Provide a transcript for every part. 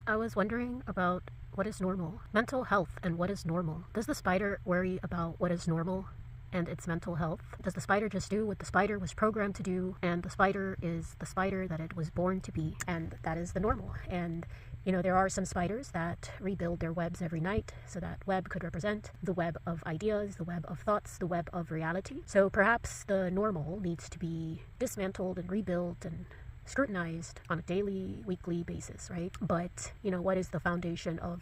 I was wondering about what is normal, mental health, and what is normal. Does the spider worry about what is normal and its mental health? Does the spider just do what the spider was programmed to do, and the spider is the spider that it was born to be, and that is the normal? And there are some spiders that rebuild their webs every night, so that web could represent the web of ideas, the web of thoughts, the web of reality. So perhaps the normal needs to be dismantled and rebuilt and scrutinized on a daily, weekly basis, right? But, what is the foundation of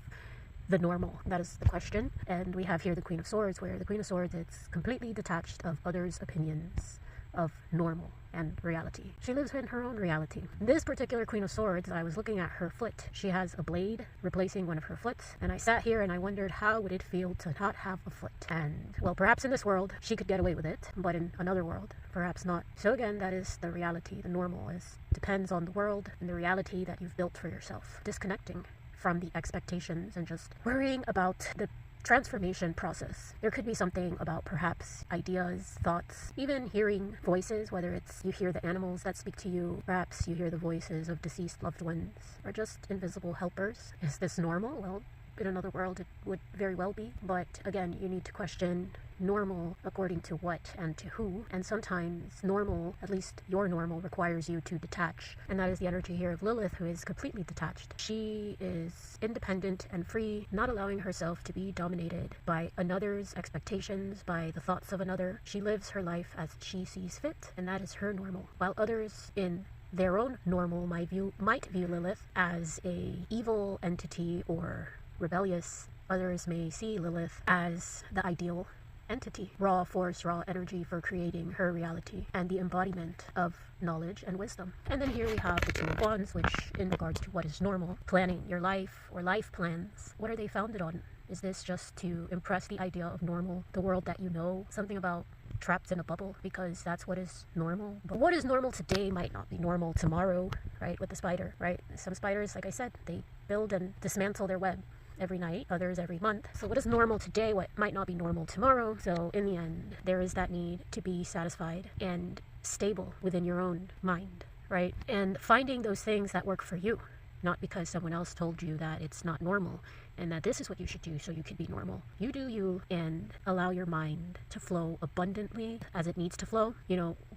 the normal? That is the question. And we have here the Queen of Swords, where the Queen of Swords is completely detached of others' opinions of normal and reality. She lives in her own reality. This particular Queen of Swords, I was looking at her foot. She has a blade replacing one of her foots, and I sat here and I wondered, how would it feel to not have a foot? And, well, perhaps in this world she could get away with it, but in another world, perhaps not. So again, that is the reality. The normal depends on the world and the reality that you've built for yourself. Disconnecting from the expectations and just worrying about the transformation process. There could be something about perhaps ideas, thoughts, even hearing voices, whether it's you hear the animals that speak to you, perhaps you hear the voices of deceased loved ones, or just invisible helpers. Is this normal? Well, in another world it would very well be, but again, you need to question normal according to what and to who, and sometimes normal, at least your normal, requires you to detach, and that is the energy here of Lilith, who is completely detached. She is independent and free, not allowing herself to be dominated by another's expectations, by the thoughts of another. She lives her life as she sees fit, and that is her normal, while others in their own normal might view Lilith as a evil entity or rebellious. Others may see Lilith as the ideal entity, raw force, raw energy for creating her reality and the embodiment of knowledge and wisdom. And then here we have the Two of Wands, which in regards to what is normal, planning your life or life plans. What are they founded on? Is this just to impress the idea of normal, the world that you know, something about trapped in a bubble because that's what is normal? But what is normal today might not be normal tomorrow, right? With the spider, right? Some spiders, like I said, they build and dismantle their web every night, others every month. So what is normal today, what might not be normal tomorrow? So in the end, there is that need to be satisfied and stable within your own mind, right? And finding those things that work for you, not because someone else told you that it's not normal and that this is what you should do so you can be normal. You do you, and allow your mind to flow abundantly as it needs to flow.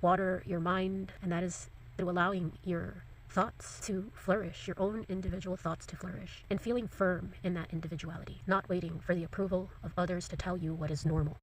Water your mind, and that is through allowing your thoughts to flourish, your own individual thoughts to flourish, and feeling firm in that individuality, not waiting for the approval of others to tell you what is normal.